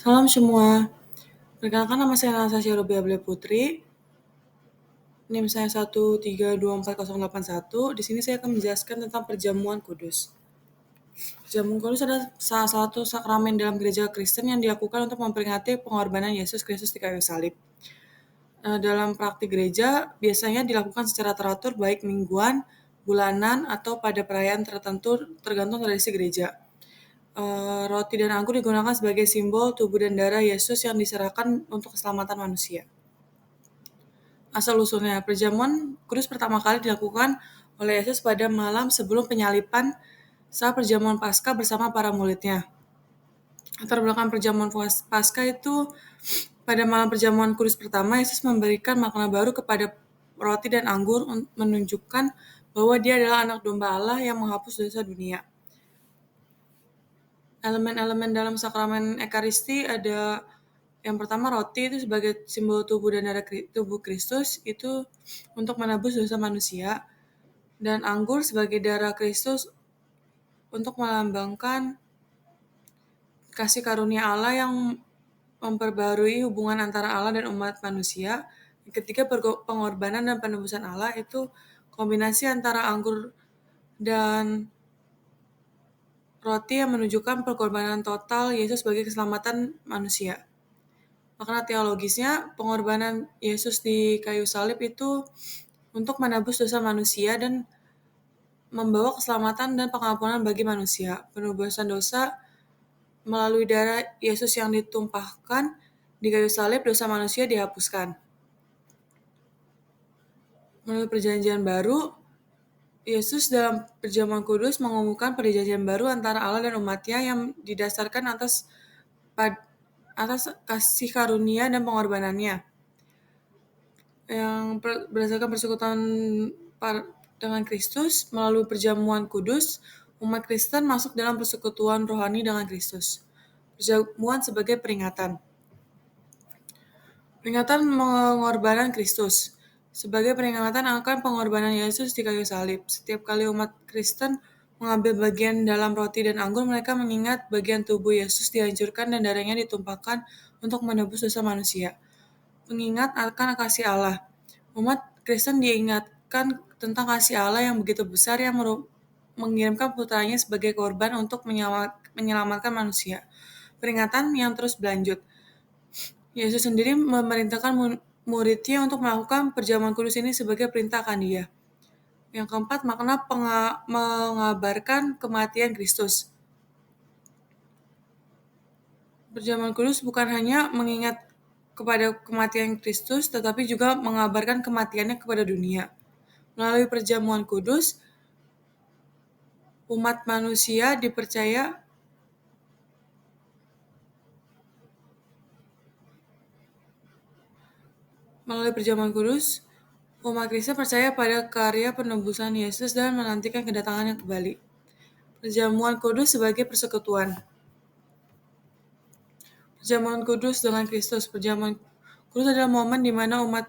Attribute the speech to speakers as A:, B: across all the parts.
A: Salam semua, perkenalkan nama saya Anastasia Rubia Ble Putri, NIM saya 1324081. Di sini saya akan menjelaskan tentang perjamuan kudus. Perjamuan kudus adalah salah satu sakramen dalam gereja Kristen yang dilakukan untuk memperingati pengorbanan Yesus Kristus di kayu salib. Dalam praktik gereja, biasanya dilakukan secara teratur baik mingguan, bulanan, atau pada perayaan tertentu tergantung tradisi gereja. Roti dan anggur digunakan sebagai simbol tubuh dan darah Yesus yang diserahkan untuk keselamatan manusia. Asal-usulnya, perjamuan kudus pertama kali dilakukan oleh Yesus pada malam sebelum penyaliban saat perjamuan Paskah bersama para muridnya. Latar belakang perjamuan Paskah itu, pada malam perjamuan kudus pertama, Yesus memberikan makna baru kepada roti dan anggur menunjukkan bahwa dia adalah anak domba Allah yang menghapus dosa dunia. Elemen-elemen dalam sakramen Ekaristi ada yang pertama roti itu sebagai simbol tubuh dan darah tubuh Kristus itu untuk menebus dosa manusia, dan anggur sebagai darah Kristus untuk melambangkan kasih karunia Allah yang memperbarui hubungan antara Allah dan umat manusia. Yang ketiga, pengorbanan dan penebusan Allah itu kombinasi antara anggur dan roti yang menunjukkan pengorbanan total Yesus sebagai keselamatan manusia. Makna teologisnya, pengorbanan Yesus di kayu salib itu untuk menebus dosa manusia dan membawa keselamatan dan pengampunan bagi manusia. Penebusan dosa melalui darah Yesus yang ditumpahkan di kayu salib, dosa manusia dihapuskan. Menurut perjanjian baru, Yesus dalam perjamuan kudus mengumumkan perjanjian baru antara Allah dan umatnya yang didasarkan atas kasih karunia dan pengorbanannya. Yang berdasarkan persekutuan dengan Kristus melalui perjamuan kudus, umat Kristen masuk dalam persekutuan rohani dengan Kristus. Perjamuan sebagai peringatan. Peringatan pengorbanan Kristus. Sebagai peringatan akan pengorbanan Yesus di kayu salib. Setiap kali umat Kristen mengambil bagian dalam roti dan anggur, mereka mengingat bagian tubuh Yesus dihancurkan dan darahnya ditumpahkan untuk menebus dosa manusia. Pengingat akan kasih Allah. Umat Kristen diingatkan tentang kasih Allah yang begitu besar yang mengirimkan putranya sebagai korban untuk menyelamatkan manusia. Peringatan yang terus berlanjut. Yesus sendiri memerintahkan muridnya untuk melakukan perjamuan kudus ini sebagai perintah akan dia. Yang keempat, makna mengabarkan kematian Kristus. Perjamuan kudus bukan hanya mengingat kepada kematian Kristus, tetapi juga mengabarkan kematiannya kepada dunia. Melalui perjamuan kudus, umat manusia dipercaya umat Kristen percaya pada karya penebusan Yesus dan menantikan kedatangannya kembali. Perjamuan kudus sebagai persekutuan. Perjamuan kudus dengan Kristus. Perjamuan kudus adalah momen di mana umat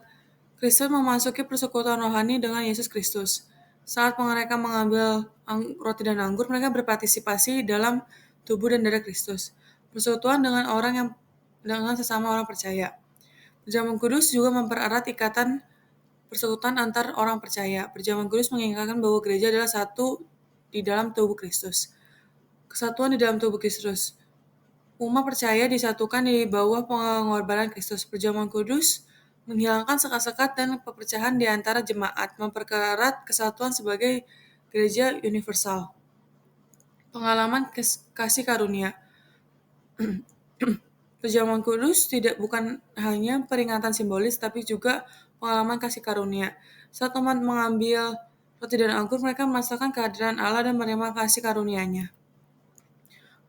A: Kristen memasuki persekutuan rohani dengan Yesus Kristus. Saat mereka mengambil roti dan anggur, mereka berpartisipasi dalam tubuh dan darah Kristus. Persekutuan dengan sesama orang percaya. Perjamuan kudus juga mempererat ikatan persekutuan antar orang percaya. Perjamuan kudus mengingatkan bahwa gereja adalah satu di dalam tubuh Kristus. Kesatuan di dalam tubuh Kristus. Umat percaya disatukan di bawah pengorbanan Kristus. Perjamuan kudus menghilangkan sekat-sekat dan perpecahan di antara jemaat, mempererat kesatuan sebagai gereja universal. Pengalaman kasih karunia. Perjamuan kudus bukan hanya peringatan simbolis, tapi juga pengalaman kasih karunia. Saat umat mengambil roti dan anggur, mereka merasakan kehadiran Allah dan menerima kasih karunia-Nya.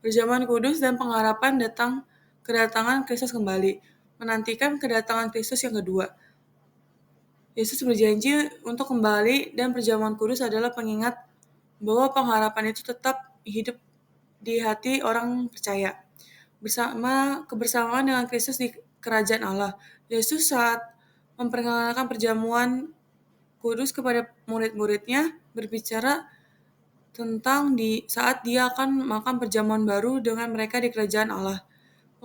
A: Perjamuan kudus dan pengharapan kedatangan Kristus kembali. Menantikan kedatangan Kristus yang kedua. Yesus berjanji untuk kembali, dan perjamuan kudus adalah pengingat bahwa pengharapan itu tetap hidup di hati orang percaya. Kebersamaan dengan Kristus di kerajaan Allah. Yesus saat memperkenalkan perjamuan kudus kepada murid-muridnya berbicara tentang saat dia akan makan perjamuan baru dengan mereka di kerajaan Allah.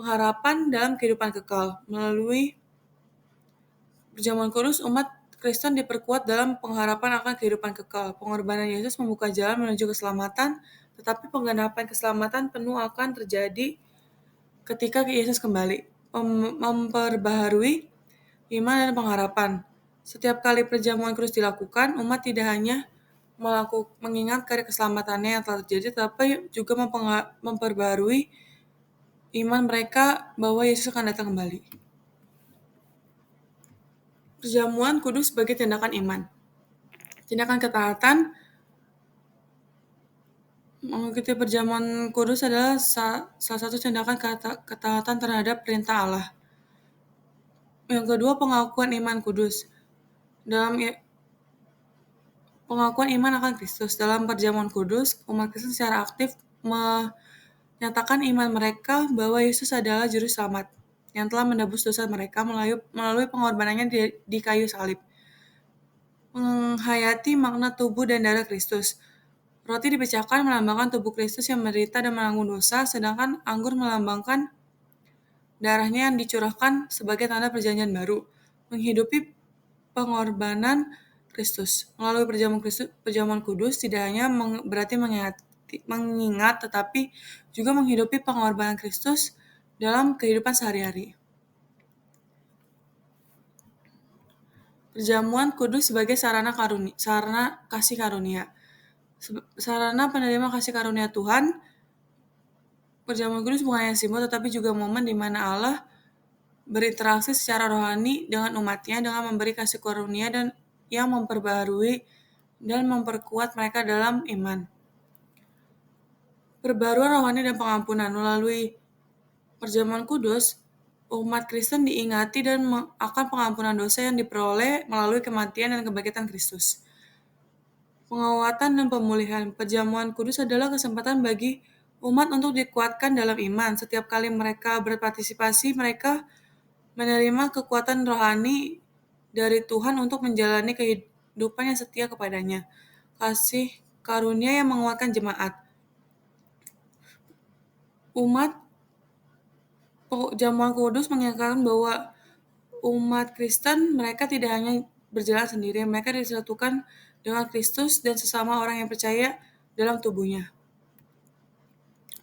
A: pengharapan dalam kehidupan kekal. Melalui perjamuan kudus, umat Kristen diperkuat dalam pengharapan akan kehidupan kekal. Pengorbanan Yesus membuka jalan menuju keselamatan, tetapi penggenapan keselamatan penuh akan terjadi ketika Yesus kembali. Memperbaharui iman dan pengharapan. Setiap kali perjamuan kudus dilakukan, umat tidak hanya mengingat karya keselamatannya yang telah terjadi, tapi juga memperbaharui iman mereka bahwa Yesus akan datang kembali. Perjamuan kudus sebagai tindakan iman. Tindakan ketaatan mengikuti perjamuan kudus adalah salah satu tindakan ketaatan terhadap perintah Allah. Yang kedua, pengakuan iman kudus. Dalam pengakuan iman akan Kristus, dalam perjamuan kudus, umat Kristen secara aktif menyatakan iman mereka bahwa Yesus adalah juru selamat yang telah menebus dosa mereka melalui pengorbanannya di kayu salib. Menghayati makna tubuh dan darah Kristus. Roti dipecahkan melambangkan tubuh Kristus yang menderita dan menanggung dosa, sedangkan anggur melambangkan darahnya yang dicurahkan sebagai tanda perjanjian baru. Menghidupi pengorbanan Kristus. Melalui perjamuan kudus tidak hanya berarti mengingat, tetapi juga menghidupi pengorbanan Kristus dalam kehidupan sehari-hari. Perjamuan kudus sebagai sarana kasih karunia. Sarana penerima kasih karunia Tuhan, perjamuan kudus bukan hanya simbol tetapi juga momen di mana Allah berinteraksi secara rohani dengan umatnya dengan memberi kasih karunia dan yang memperbaharui dan memperkuat mereka dalam iman. Perbaruan rohani dan pengampunan. Melalui perjamuan kudus, umat Kristen diingati dan akan pengampunan dosa yang diperoleh melalui kematian dan kebangkitan Kristus. Penguatan dan pemulihan. Perjamuan kudus adalah kesempatan bagi umat untuk dikuatkan dalam iman. Setiap kali mereka berpartisipasi, mereka menerima kekuatan rohani dari Tuhan untuk menjalani kehidupan yang setia kepadanya. Kasih karunia yang menguatkan jemaat. Umat perjamuan kudus mengingatkan bahwa umat Kristen mereka tidak hanya berjalan sendiri, mereka disatukan dengan Kristus dan sesama orang yang percaya dalam tubuhnya.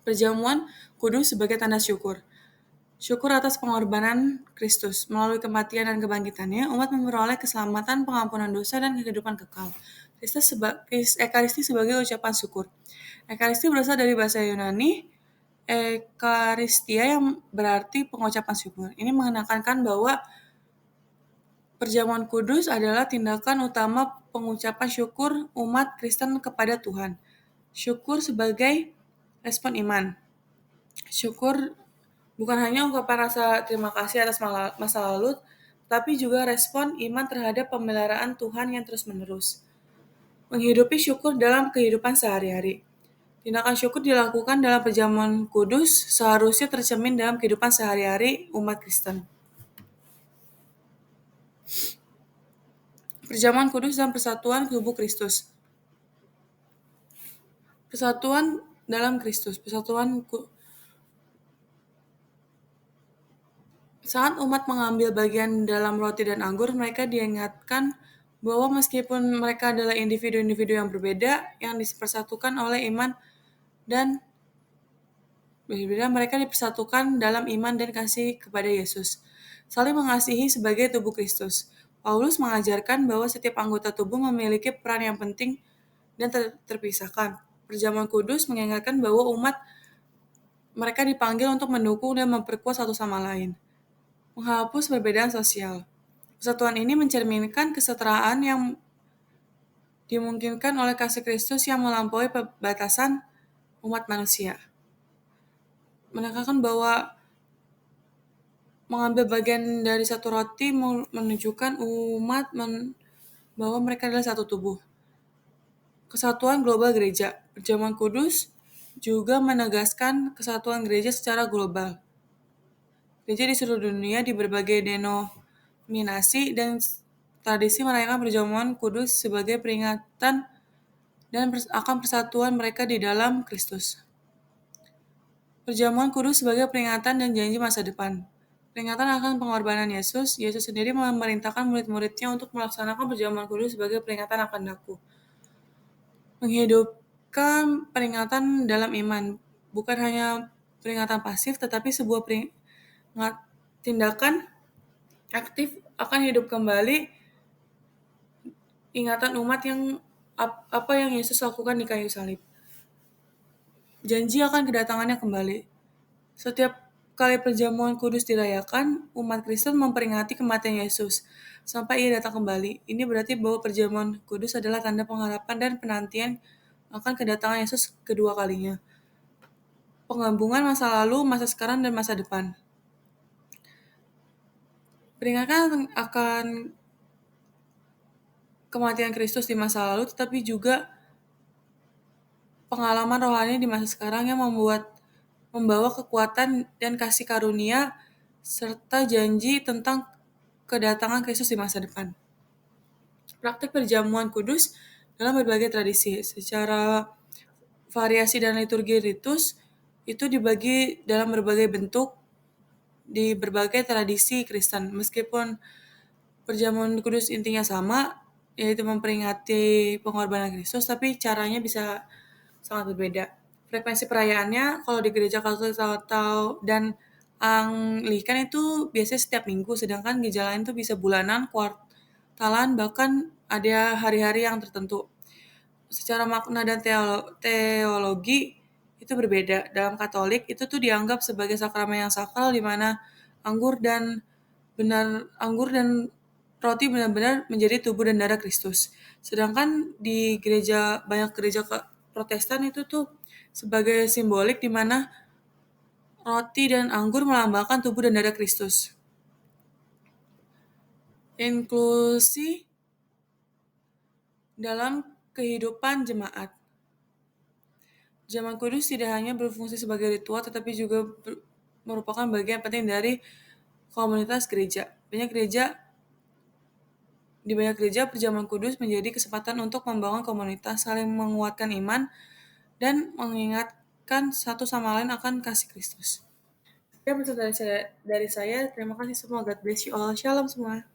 A: Perjamuan kudus sebagai tanda syukur. Syukur atas pengorbanan Kristus. Melalui kematian dan kebangkitannya, umat memperoleh keselamatan, pengampunan dosa, dan kehidupan kekal. Ekaristi sebagai ucapan syukur. Ekaristi berasal dari bahasa Yunani, Ekaristia yang berarti pengucapan syukur. Ini menekankan bahwa perjamuan kudus adalah tindakan utama pengucapan syukur umat Kristen kepada Tuhan. Syukur sebagai respon iman. Syukur bukan hanya ungkapan rasa terima kasih atas masa lalu, tapi juga respon iman terhadap pemeliharaan Tuhan yang terus-menerus. Menghidupi syukur dalam kehidupan sehari-hari. Tindakan syukur dilakukan dalam perjamuan kudus seharusnya tercermin dalam kehidupan sehari-hari umat Kristen. Perjamuan kudus dan persatuan tubuh Kristus. Persatuan dalam Kristus. Saat umat mengambil bagian dalam roti dan anggur, mereka diingatkan bahwa meskipun mereka adalah individu-individu yang berbeda, yang dipersatukan oleh iman dan berbeda, mereka dipersatukan dalam iman dan kasih kepada Yesus. Saling mengasihi sebagai tubuh Kristus. Paulus mengajarkan bahwa setiap anggota tubuh memiliki peran yang penting dan terpisahkan. Perjamuan kudus mengingatkan bahwa umat mereka dipanggil untuk mendukung dan memperkuat satu sama lain. Menghapus perbedaan sosial. Persatuan ini mencerminkan kesetaraan yang dimungkinkan oleh kasih Kristus yang melampaui batasan umat manusia. Menekankan bahwa mengambil bagian dari satu roti menunjukkan umat bahwa mereka adalah satu tubuh. Kesatuan global gereja. Perjamuan kudus juga menegaskan kesatuan gereja secara global. Gereja di seluruh dunia di berbagai denominasi dan tradisi merayakan perjamuan kudus sebagai peringatan dan akan persatuan mereka di dalam Kristus. Perjamuan kudus sebagai peringatan dan janji masa depan. Peringatan akan pengorbanan Yesus, Yesus sendiri memerintahkan murid-muridnya untuk melaksanakan perjamuan kudus sebagai peringatan akan daku. Menghidupkan peringatan dalam iman, bukan hanya peringatan pasif, tetapi sebuah tindakan aktif akan hidup kembali ingatan umat yang apa yang Yesus lakukan di kayu salib. Janji akan kedatangannya kembali. Setiap kali perjamuan kudus dirayakan, umat Kristen memperingati kematian Yesus sampai ia datang kembali. Ini berarti bahwa perjamuan kudus adalah tanda pengharapan dan penantian akan kedatangan Yesus kedua kalinya. Penggabungan masa lalu, masa sekarang, dan masa depan. Peringatan akan kematian Kristus di masa lalu, tetapi juga pengalaman rohani di masa sekarang yang membawa kekuatan dan kasih karunia serta janji tentang kedatangan Kristus di masa depan. Praktik perjamuan kudus dalam berbagai tradisi. Secara variasi dan liturgi ritus itu dibagi dalam berbagai bentuk di berbagai tradisi Kristen. Meskipun perjamuan kudus intinya sama, yaitu memperingati pengorbanan Kristus, tapi caranya bisa sangat berbeda. Frekuensi perayaannya kalau di gereja Katolik dan Anglikan itu biasanya setiap minggu, sedangkan gereja lain itu bisa bulanan, kuartalan, bahkan ada hari-hari yang tertentu. Secara makna dan teologi itu berbeda. Dalam Katolik itu tuh dianggap sebagai sakramen yang sakral di mana anggur dan roti benar-benar menjadi tubuh dan darah Kristus. Sedangkan di banyak gereja Protestan itu tuh sebagai simbolik di mana roti dan anggur melambangkan tubuh dan darah Kristus. Inklusi dalam kehidupan jemaat. Perjamuan kudus tidak hanya berfungsi sebagai ritual, tetapi juga merupakan bagian penting dari komunitas gereja. Di banyak gereja, perjamuan kudus menjadi kesempatan untuk membangun komunitas, saling menguatkan iman, dan mengingatkan satu sama lain akan kasih Kristus. Sekian dari saya. Terima kasih semua. God bless you all. Shalom semua.